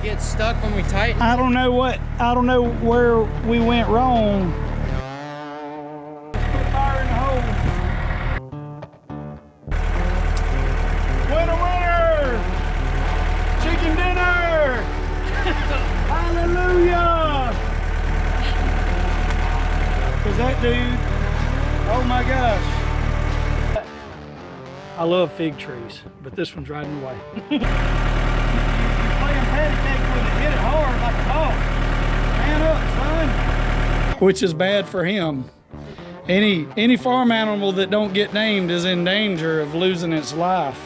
it gets stuck when we tighten? I don't know where we went wrong. Put fire in the hole. Winner! Chicken dinner! Hallelujah! Cause that dude, oh my gosh. I love fig trees, but this one's right in the way. You're playing patty cake with it, hit it hard like a boss. Man up, son. Which is bad for him. Any farm animal that don't get named is in danger of losing its life.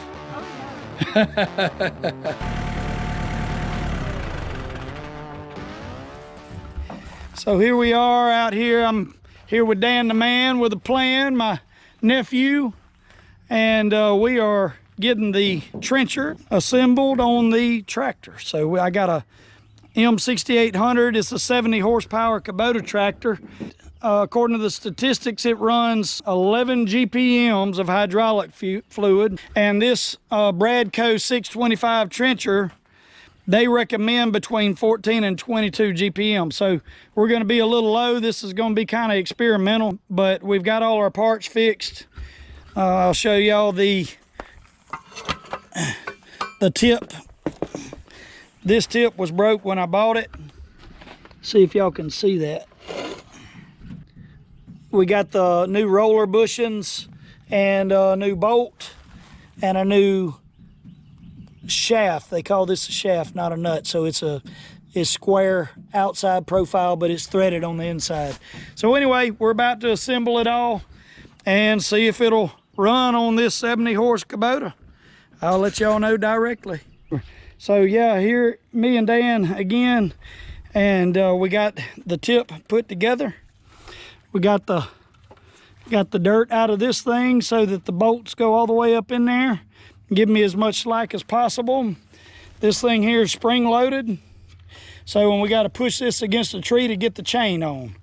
So here we are out here. I'm here with Dan the man with a plan, my nephew, and we are getting the trencher assembled on the tractor. So I got a M6800. It's a 70 horsepower Kubota tractor. According to the statistics, it runs 11 GPMs of hydraulic fluid. And this Bradco 625 trencher, they recommend between 14 and 22 GPM. So we're gonna be a little low. This is gonna be kind of experimental, but we've got all our parts fixed. I'll show y'all the tip. This tip was broke when I bought it. See if y'all can see that. We got the new roller bushings and a new bolt and a new shaft. They call this a shaft, not a nut. So it's square outside profile, but it's threaded on the inside. So anyway, we're about to assemble it all and see if it'll run on this 70 horse Kubota. I'll let y'all know directly. So yeah, here me and Dan again, and we got the tip put together. We got the dirt out of this thing so that the bolts go all the way up in there. Give me as much slack as possible. This thing here is spring loaded, so when we got to push this against a tree to get the chain on.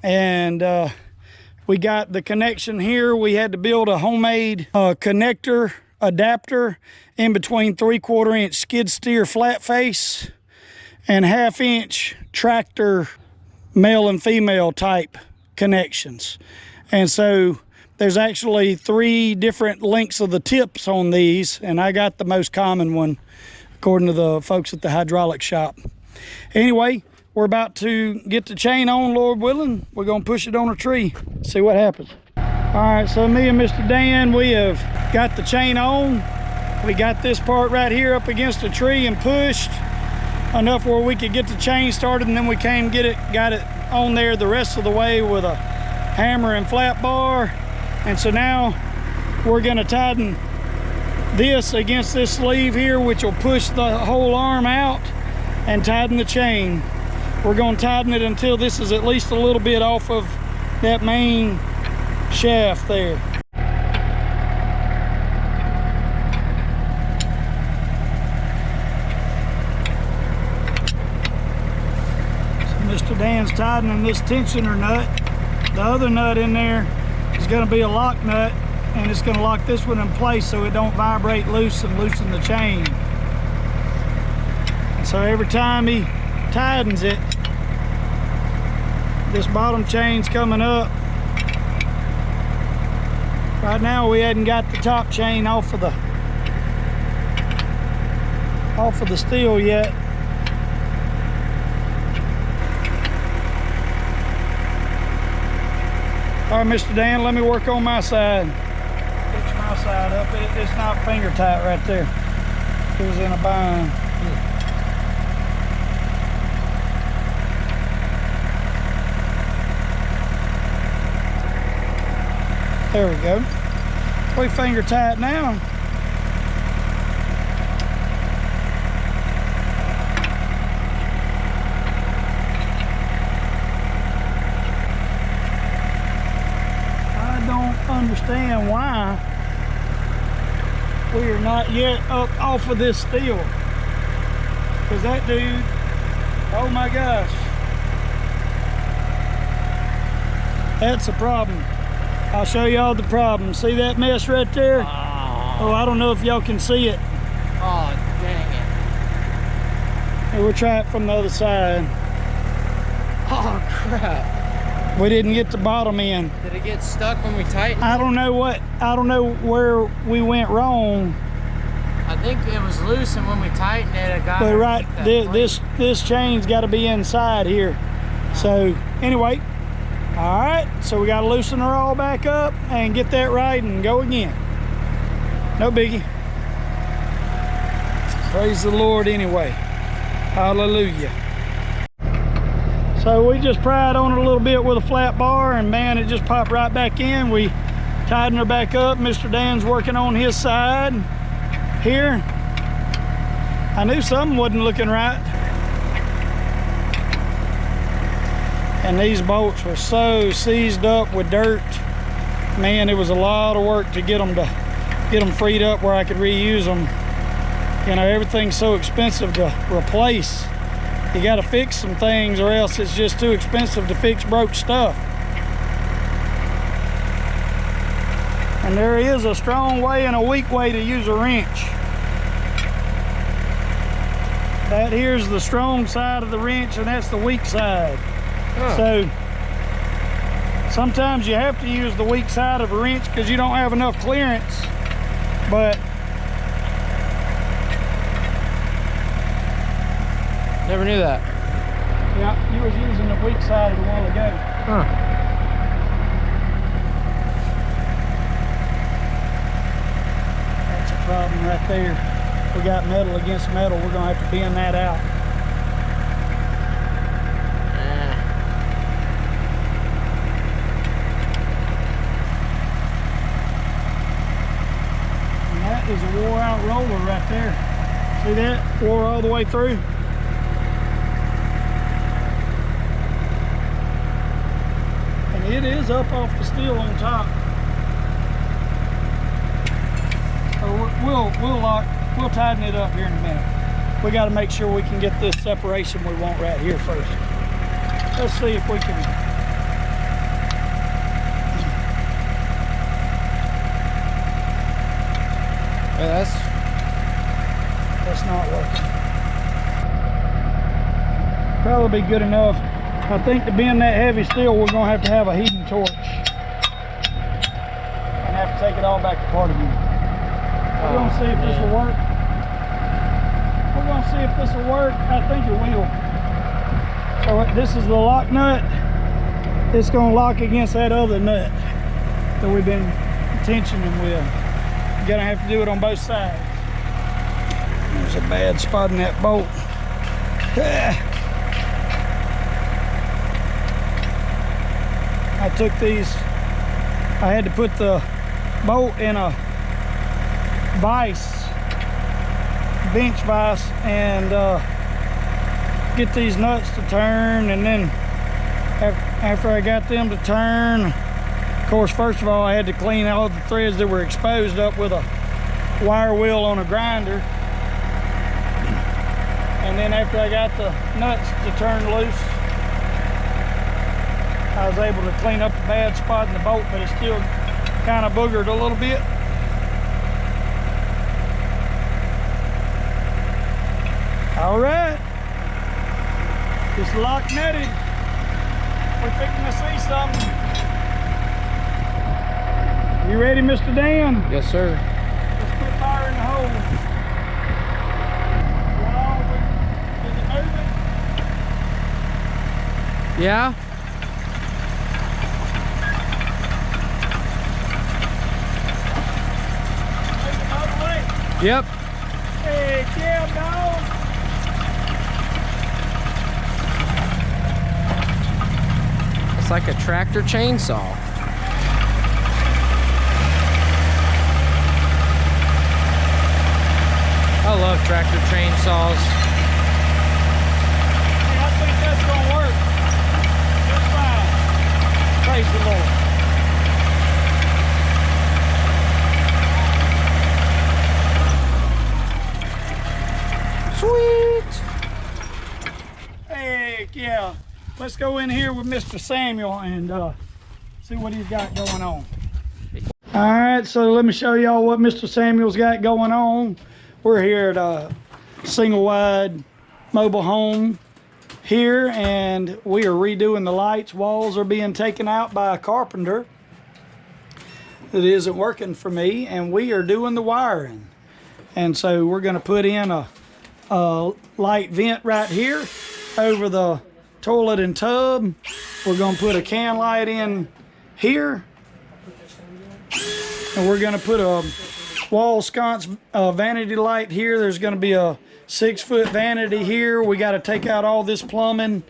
And we got the connection here. We had to build a homemade connector adapter in between 3/4 inch skid steer flat face and 1/2 inch tractor male and female type connections. And so there's actually 3 different lengths of the tips on these, and I got the most common one according to the folks at the hydraulic shop. Anyway, we're about to get the chain on, Lord willing. We're gonna push it on a tree, see what happens. All right, so me and Mr. Dan, we have got the chain on. We got this part right here up against a tree and pushed enough where we could get the chain started, and then we got it on there the rest of the way with a hammer and flat bar. And so now we're gonna tighten this against this sleeve here, which will push the whole arm out and tighten the chain. We're gonna tighten it until this is at least a little bit off of that main shaft there. So Mr. Dan's tightening this tensioner nut. The other nut in there is going to be a lock nut, and it's going to lock this one in place so it don't vibrate loose and loosen the chain. And so every time he tightens it, this bottom chain's coming up. Right now we hadn't got the top chain off of the steel yet. All right, Mr. Dan, let me work on my side. Fix my side up. It's not finger tight right there. It was in a bind. There we go. We finger tight now. Understand why we are not yet up off of this steel, because that dude, oh my gosh, that's a problem. I'll show y'all the problem. See that mess right there? Oh, I don't know if y'all can see it. Oh, dang We'll try it from the other side. Oh crap. We didn't get the bottom in. Did it get stuck when we tightened? I don't know where we went wrong. I think it was loose, and when we tightened it, it got. But right, this chain's got to be inside here. So anyway, all right. So we got to loosen her all back up and get that right and go again. No biggie. Praise the Lord anyway. Hallelujah. So we just pried on it a little bit with a flat bar, and man, it just popped right back in. We tightened her back up. Mr. Dan's working on his side here. I knew something wasn't looking right. And these bolts were so seized up with dirt. Man, it was a lot of work to get them freed up where I could reuse them. You know, everything's so expensive to replace. You got to fix some things, or else it's just too expensive to fix broke stuff. And there is a strong way and a weak way to use a wrench. That here's the strong side of the wrench, and that's the weak side. Huh. So sometimes you have to use the weak side of a wrench because you don't have enough clearance. But never knew that. Yeah, you was using the weak side a while ago. Huh. That's a problem right there. We got metal against metal. We're gonna have to bend that out. And that is a wore out roller right there. See that? Wore all the way through. It is up off the steel on top. So we'll tighten it up here in a minute. We got to make sure we can get this separation we want right here first. Let's see if we can. Yeah, that's not working. Probably be good enough. I think to bend that heavy steel, we're going to have a heating torch and have to take it all back apart again. We're going to see if this will work. We're going to see if this will work. I think it will. So this is the lock nut. It's going to lock against that other nut that we've been tensioning with. You're going to have to do it on both sides. There's a bad spot in that bolt. I took these, I had to put the bolt in a vise, bench vise, and get these nuts to turn. And then after I got them to turn, of course, first of all, I had to clean all the threads that were exposed up with a wire wheel on a grinder. And then after I got the nuts to turn loose, I was able to clean up the bad spot in the bolt, but it's still kind of boogered a little bit. All right, it's lock nutted. We're fixing to see something. You ready, Mr. Dan? Yes, sir. Let's put fire in the hole. Is it moving? Yeah. Yep. Hey, yeah, dog. It's like a tractor chainsaw. I love tractor chainsaws. Hey, I think that's gonna work. That's fine. Praise the Lord. Sweet. Heck yeah. Let's go in here with Mr. Samuel and see what he's got going on. All right, so let me show y'all what Mr. Samuel's got going on. We're here at single wide mobile home here, and we are redoing the lights. Walls are being taken out by a carpenter that isn't working for me, and we are doing the wiring. And so we're going to put in a light vent right here over the toilet and tub. We're going to put a can light in here, and we're going to put a wall sconce vanity light here. There's going to be a 6-foot vanity here. We got to take out all this plumbing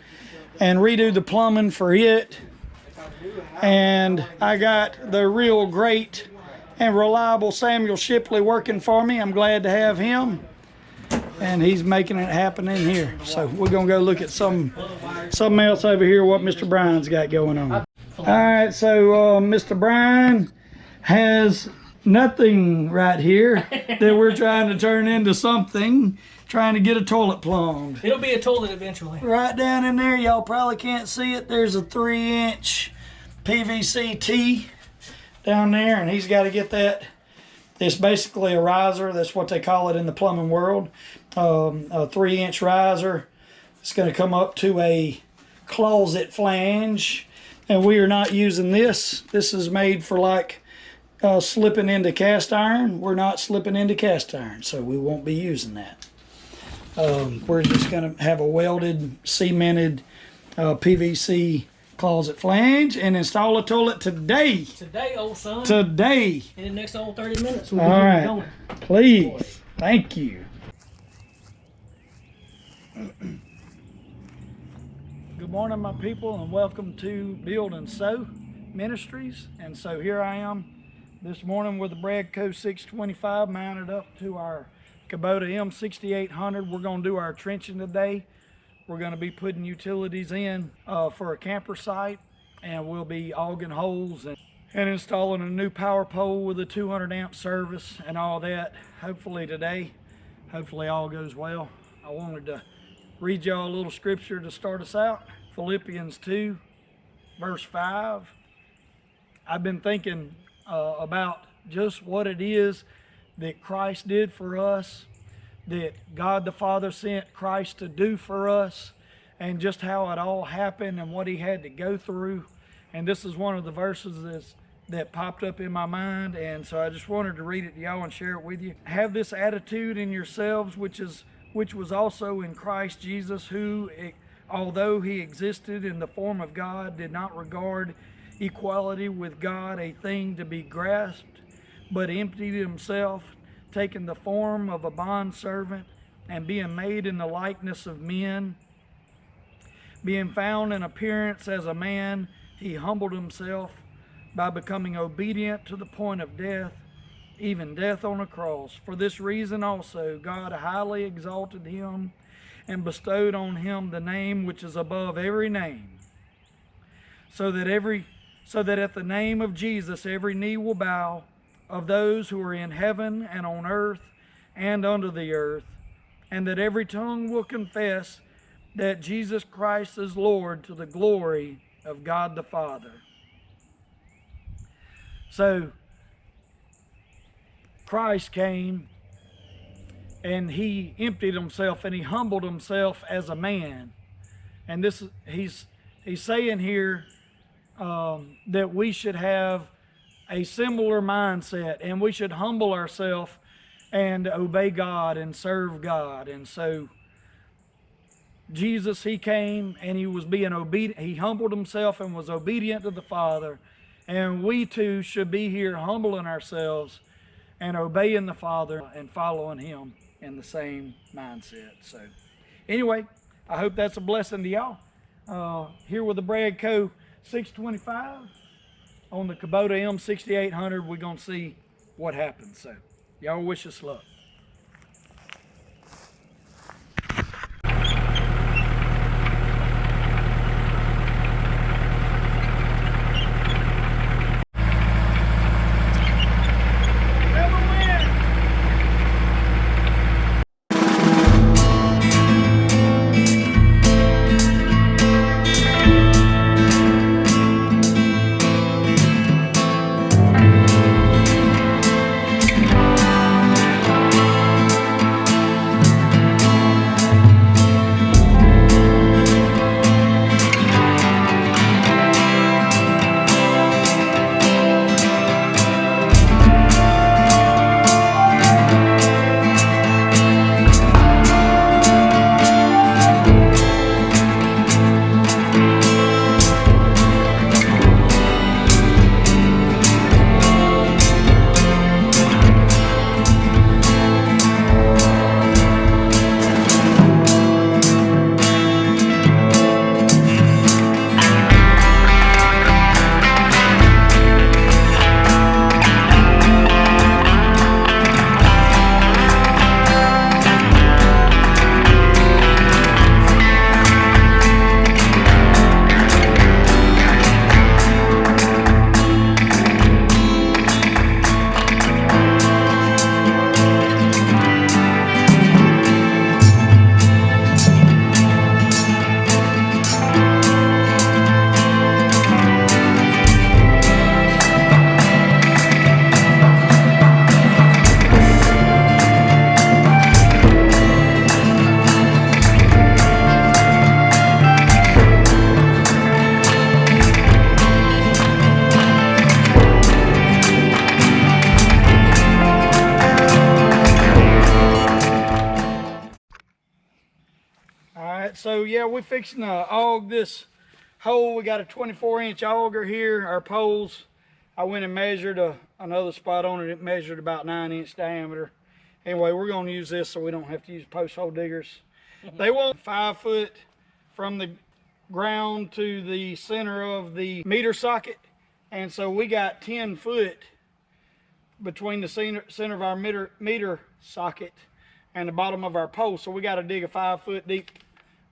and redo the plumbing for it. And I got the real great and reliable Samuel Shipley working for me. I'm glad to have him, and he's making it happen in here. So we're gonna go look at something else over here, what Mr. Brian's got going on. All right, so Mr. Brian has nothing right here that we're trying to turn into something, trying to get a toilet plumbed. It'll be a toilet eventually. Right down in there, y'all probably can't see it, there's a 3-inch PVC T down there, and he's got to get that. It's basically a riser. That's what they call it in the plumbing world. A 3-inch riser. It's going to come up to a closet flange, and we are not using this. This is made for like slipping into cast iron. We're not slipping into cast iron, so we won't be using that. We're just going to have a welded, cemented PVC closet flange and install a toilet today. Today, old son. Today. In the next old 30 minutes. All right. Please. Thank you. Good morning, my people, and welcome to Build and Sew Ministries. And so here I am this morning with the Bradco 625 mounted up to our Kubota M6800. We're going to do our trenching today. We're going to be putting utilities in for a camper site, and we'll be auging holes and installing a new power pole with a 200 amp service and all that, hopefully today. Hopefully all goes well. I wanted to read y'all a little scripture to start us out. Philippians 2 verse 5. I've been thinking about just what it is that Christ did for us, that God the Father sent Christ to do for us, and just how it all happened and what he had to go through. And this is one of the verses that popped up in my mind, and so I just wanted to read it to y'all and share it with you. Have this attitude in yourselves, which was also in Christ Jesus, who, although he existed in the form of God, did not regard equality with God a thing to be grasped, but emptied himself, taking the form of a bondservant, and being made in the likeness of men. Being found in appearance as a man, he humbled himself by becoming obedient to the point of death, even death on a cross. For this reason also God highly exalted him and bestowed on him the name which is above every name, so that at the name of Jesus every knee will bow, of those who are in heaven and on earth and under the earth, and that every tongue will confess that Jesus Christ is Lord, to the glory of God the Father. So Christ came and he emptied himself and he humbled himself as a man. And this he's saying here that we should have a similar mindset, and we should humble ourselves and obey God and serve God. And so Jesus, he came and he was being obedient. He humbled himself and was obedient to the Father. And we too should be here humbling ourselves and obeying the Father and following him in the same mindset. So anyway, I hope that's a blessing to y'all. Here with the Bradco 625 on the Kubota M6800, we're going to see what happens. So y'all wish us luck. All right, so yeah, we're fixing to aug this hole. We got a 24-inch auger here, our poles. I went and measured another spot on it. It measured about 9-inch diameter. Anyway, we're gonna use this so we don't have to use post hole diggers. They want 5 foot from the ground to the center of the meter socket. And so we got 10 foot between the center of our meter socket and the bottom of our pole. So we got to dig a 5 foot deep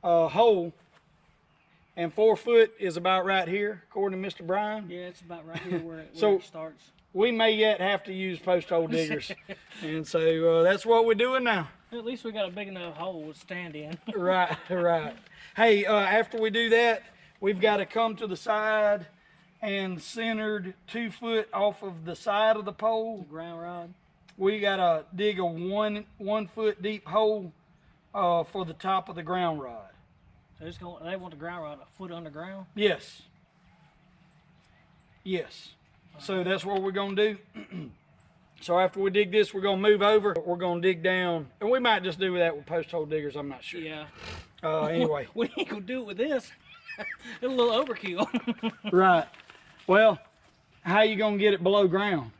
hole, and 4 foot is about right here, according to Mr. Brian. Yeah, it's about right here where it starts. We may yet have to use post hole diggers, and so that's what we're doing now. At least we got a big enough hole to stand in. Right. Hey, after we do that, we've got to come to the side and centered 2 foot off of the side of the pole. The ground rod. We gotta dig a one foot deep hole for the top of the ground rod. So they want the ground rod a foot underground? Yes. So that's what we're gonna do. So after we dig this, we're gonna move over. We're gonna dig down, and we might just do that with post hole diggers. I'm not sure. Yeah. Anyway, we ain't gonna do it with this. It's a little overkill. Right. Well, how you gonna get it below ground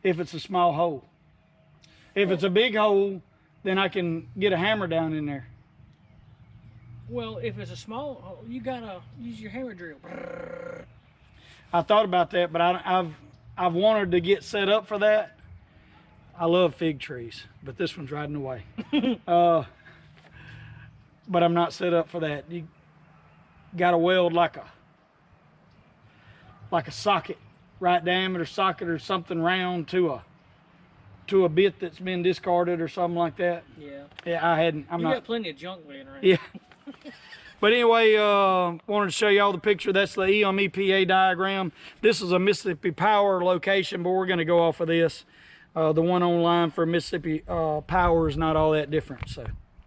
if it's a small hole? If it's a big hole, then I can get a hammer down in there. Well, if it's a small hole, you gotta use your hammer drill. I thought about that, but I've wanted to get set up for that. I love fig trees, but this one's right in the way. But I'm not set up for that. You got to weld like a socket, right diameter socket or something round to a bit that's been discarded or something like that. Yeah. Yeah, I'm not. Got plenty of junk laying around. Yeah. But anyway, wanted to show y'all the picture. That's the EMEPA diagram. This is a Mississippi Power location, but we're going to go off of this. The one online for Mississippi Power is not all that different, so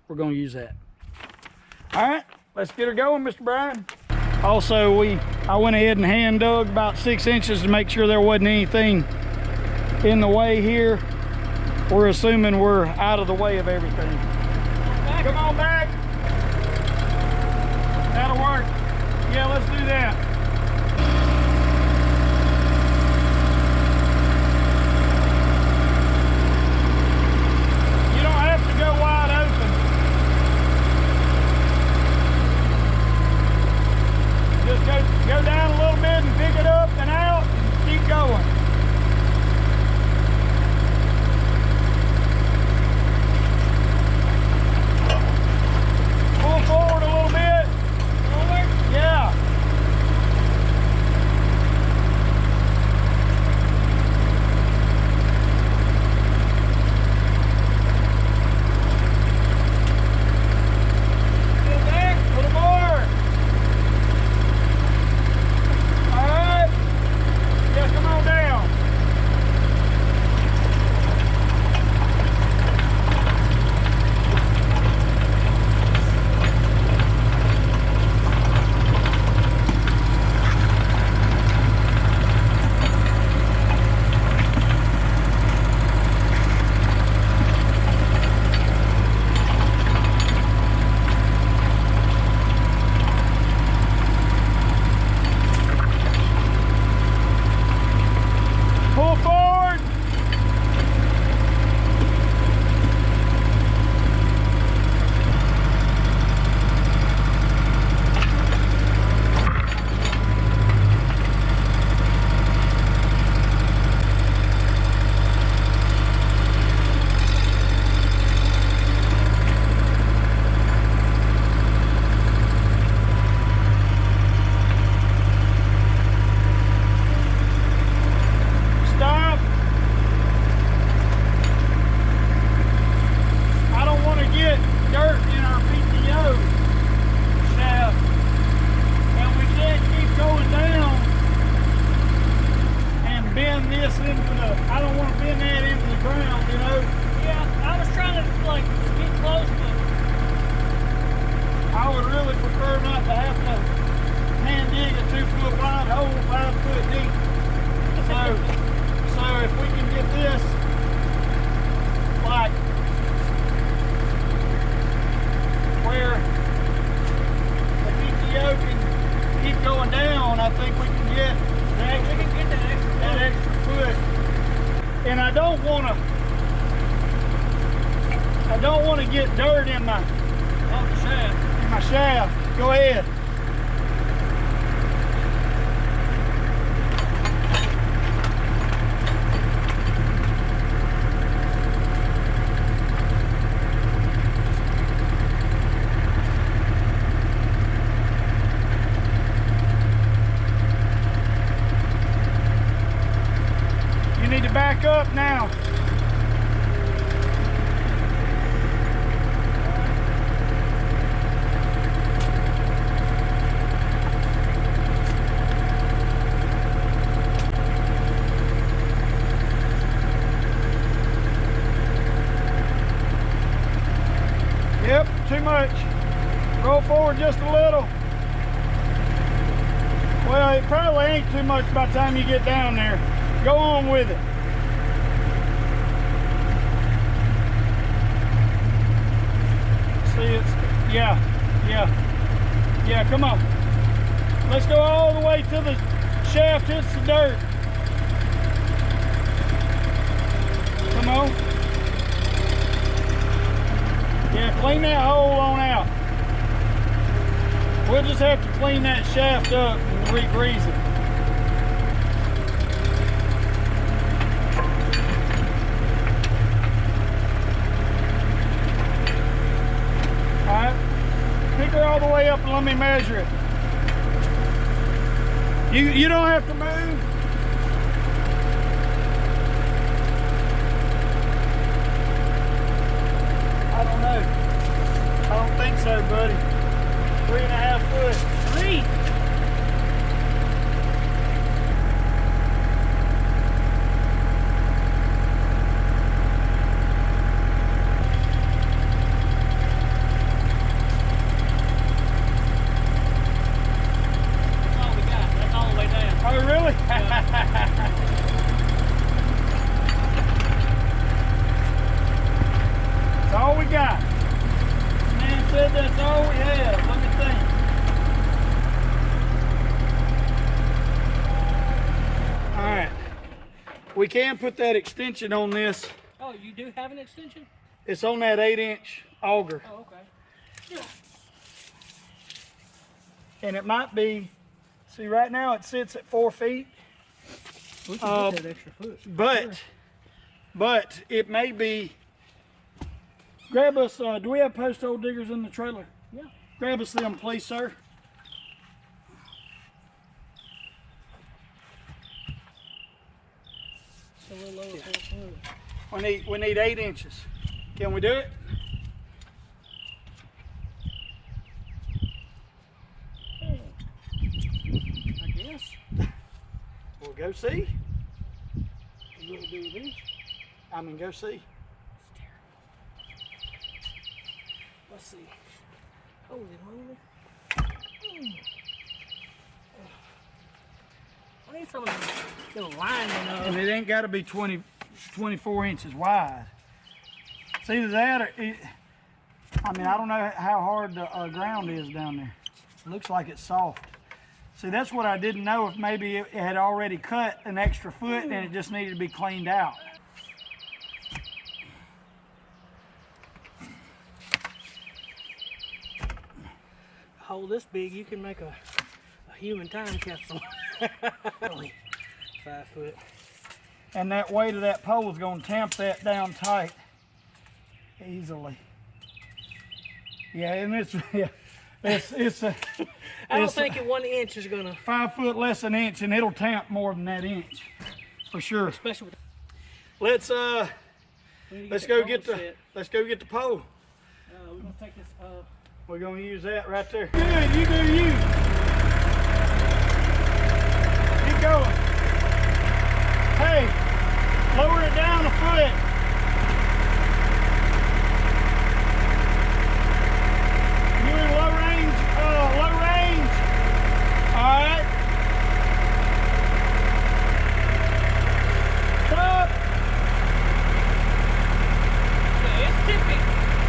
we're going to use that. All right, let's get her going, Mr. Brian. Also, I went ahead and hand dug about 6 inches to make sure there wasn't anything in the way here. We're assuming we're out of the way of everything. Come on back. That'll work. Yeah, let's do that. You don't have to go wide open. Just go down a little bit and pick it up and out and keep going. Pull forward a little bit. Forward? Yeah. Still back? A little more. All right. Yeah, come on down. Pull forward. Stop. I don't want to get dirt in our PTO shaft, and we can't keep going down and bend this into the, I don't want to bend that into the ground, you know. Yeah, I was trying to like get close, but I would really prefer not to have to hand dig a 2 foot wide hole 5 foot deep. So if we can get this like where I think we can get We can get that extra foot. And I don't want to get dirt in my shaft. Go ahead. You need to back up now. Yep, too much. Roll forward just a little. Well, it probably ain't too much by the time you get down there. Go on with it. See, yeah, come on. Let's go all the way to the shaft, hits the dirt. Come on. Yeah, clean that hole on out. We'll just have to clean that shaft up and re-grease it. Alright, pick her all the way up and let me measure it. You don't have to move. I don't know. I don't think so, buddy. 3.5 foot. 3. That's all we got. That's all the way down. Oh, really? That's all we got. Man said that's all we have. Let me think. All right. We can put that extension on this. Oh, you do have an extension? It's on that 8-inch auger. Oh, okay. Yeah. And it might be, see right now it sits at 4 feet. We can get that extra foot. But it may be, grab us, do we have post hole diggers in the trailer? Yeah. Grab us them, please, sir. It's a little over 4 foot. We need 8 inches. Can we do it? I guess. We'll go see. You want to do this? I mean, go see. It's terrible. Let's see. Holy moly. I need some of the lining And it ain't got to be 24 inches wide. It's either that or it, I mean, I don't know how hard the ground is down there. It looks like it's soft. See, that's what I didn't know, if maybe it had already cut an extra foot and it just needed to be cleaned out. A hole this big, you can make a human time capsule. Only 5 foot. And that weight of that pole is going to tamp that down tight easily. Yeah, and it's I don't think at 1 inch is gonna 5 foot less than an inch, and it'll tamp more than that inch for sure. especially with Let's go get the pole. we're gonna take this We're gonna use that right there. Good, you do you. Keep going. Hey, lower it down a foot. You in low range, All right. Stop. yeah, it's tipping.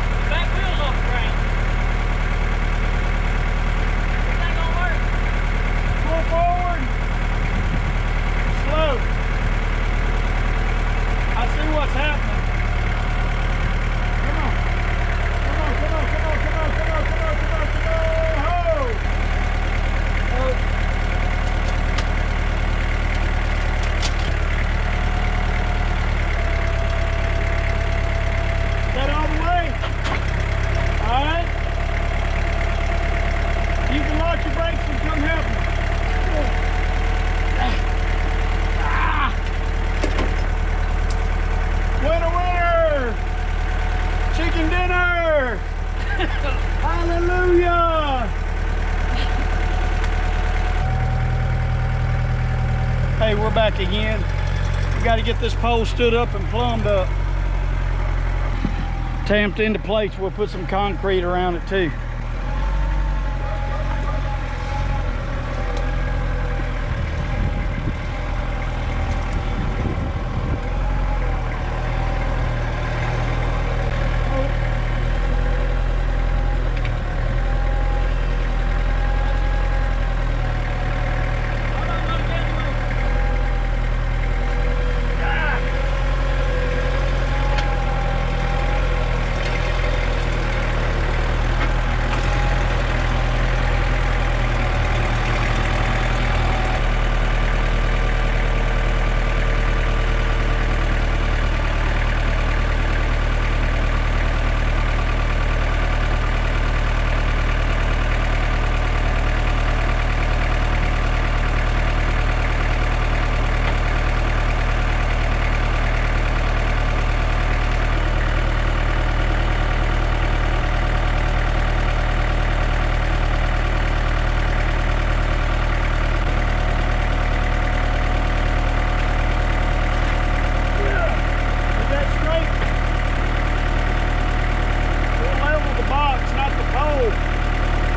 The back wheel's off the ground. This ain't gonna work. Pull forward. back again. We got to get this pole stood up and plumbed up. Tamped into place. We'll put some concrete around it too.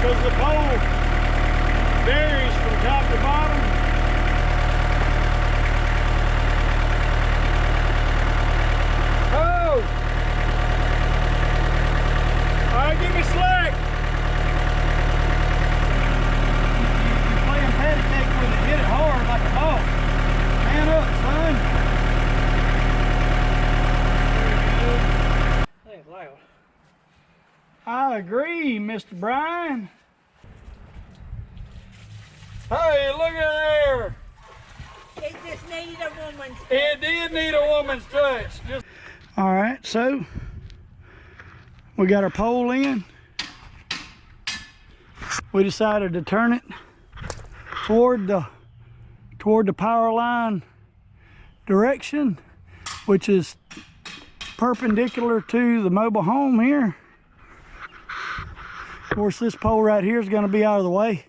Because the pole varies from top to bottom. Oh! All right, give me slack. You're playing patty cake with it. Hit it hard like a ball. Man up, son. That's loud. I agree, Mr. Brian. Hey, look at there. It just needed a woman's touch. It did need a woman's touch. All right, so we got our pole in. We decided to turn it toward the power line direction, which is perpendicular to the mobile home here. Of course, this pole right here is going to be out of the way.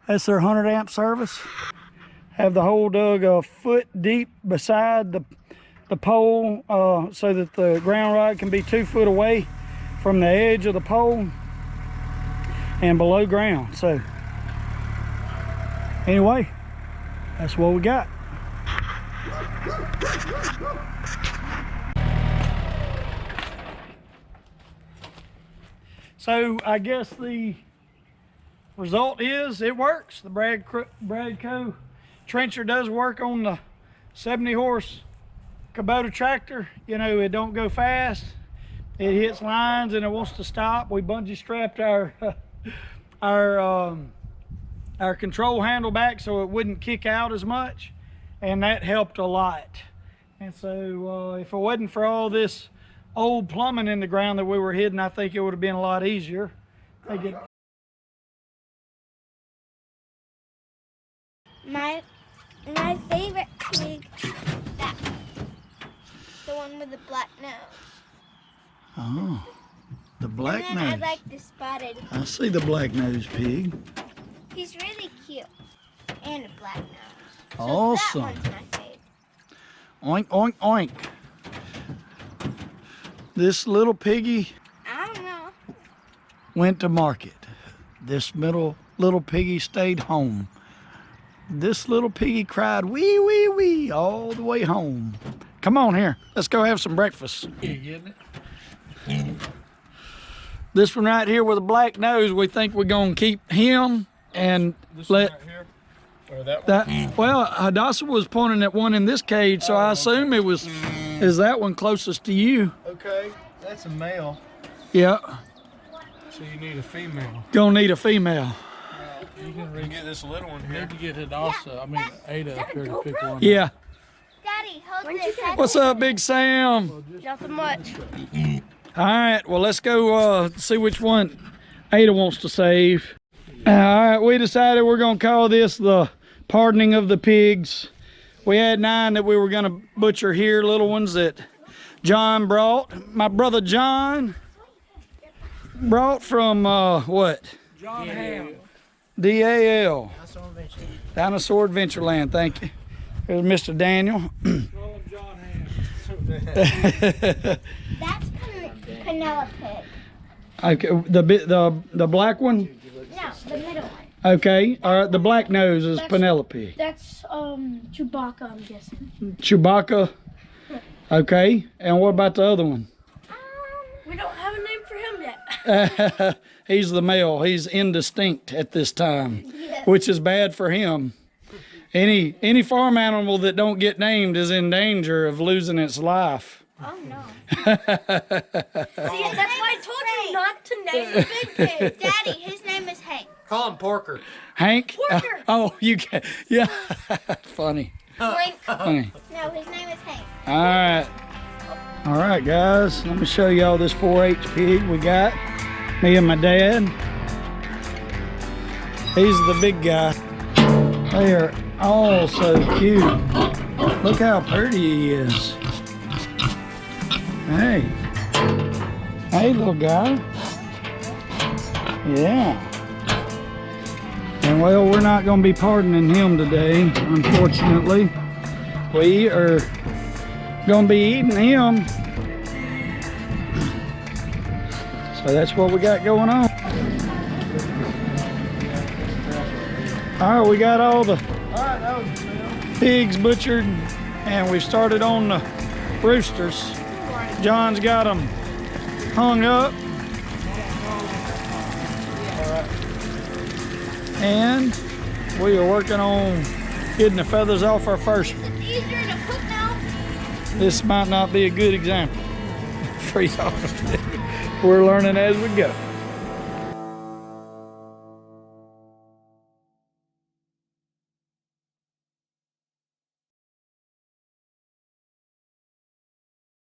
That's their 100 amp service. Have the hole dug a foot deep beside the pole so that the ground rod can be 2 foot away from the edge of the pole and below ground. So anyway, that's what we got. So I guess the result is it works. The Bradco trencher does work on the 70 horse Kubota tractor. You know, it don't go fast. It hits lines and it wants to stop. We bungee strapped our control handle back so it wouldn't kick out as much, and that helped a lot. And so if it wasn't for all this old plumbing in the ground that we were hitting, I think it would have been a lot easier. My favorite pig, that the one with the black nose. Oh, the black And then nose. I like the spotted. I see the black nose pig. He's really cute. And a black nose. So Awesome. that one's my favorite. Oink, oink, oink. This little piggy I don't know. went to market. This little piggy stayed home. This little piggy cried wee, wee, wee all the way home. Come on here, let's go have some breakfast. You getting it? This one right here with a black nose, we think we're gonna keep him and This let one right here? Or that one? that. Well, Hadassah was pointing at one in this cage, so I assume it was, is that one closest to you? Okay, that's a male. Yeah, So you need a female. gonna need a female. You can get this little one You here. need to get Hadassah, I mean Ada up here to pick one. Yeah. Daddy, hold this. What's up, Big Sam? Nothing much. All right, well, let's go see which one Ada wants to save. All right, we decided we're gonna call this the pardoning of the pigs. We had 9 that we were gonna butcher here, little ones that John brought. My brother John brought from what? John Ham. DAL. Dinosaur Adventureland, thank you. There's Mr. Daniel. That's Penelope. Okay, the black one? No, the middle one. Okay, all right, the black nose is Penelope. That's Chewbacca, I'm guessing. Chewbacca. Okay, and what about the other one? We don't have a name for him yet. He's the male. He's indistinct at this time, which is bad for him. Any farm animal that don't get named is in danger of losing its life. Oh no. See, that's why I told you not to name the big pig. Daddy, his name is Hank. Call him Porker. Hank? Porker. Oh, you can. Yeah. Funny. Funny. No, his name is Hank. All right. All right, guys. Let me show y'all this 4-H pig we got. Me and my dad. He's the big guy. They are all so cute. Look how pretty he is. Hey. Hey, little guy. Yeah. And well, we're not going to be pardoning him today, unfortunately. We are going to be eating him. So that's what we got going on. All right, we got all the pigs butchered, and we've started on the roosters. John's got them hung up. And we are working on getting the feathers off our first one. It's easier to cook now. This might not be a good example for y'all. We're learning as we go.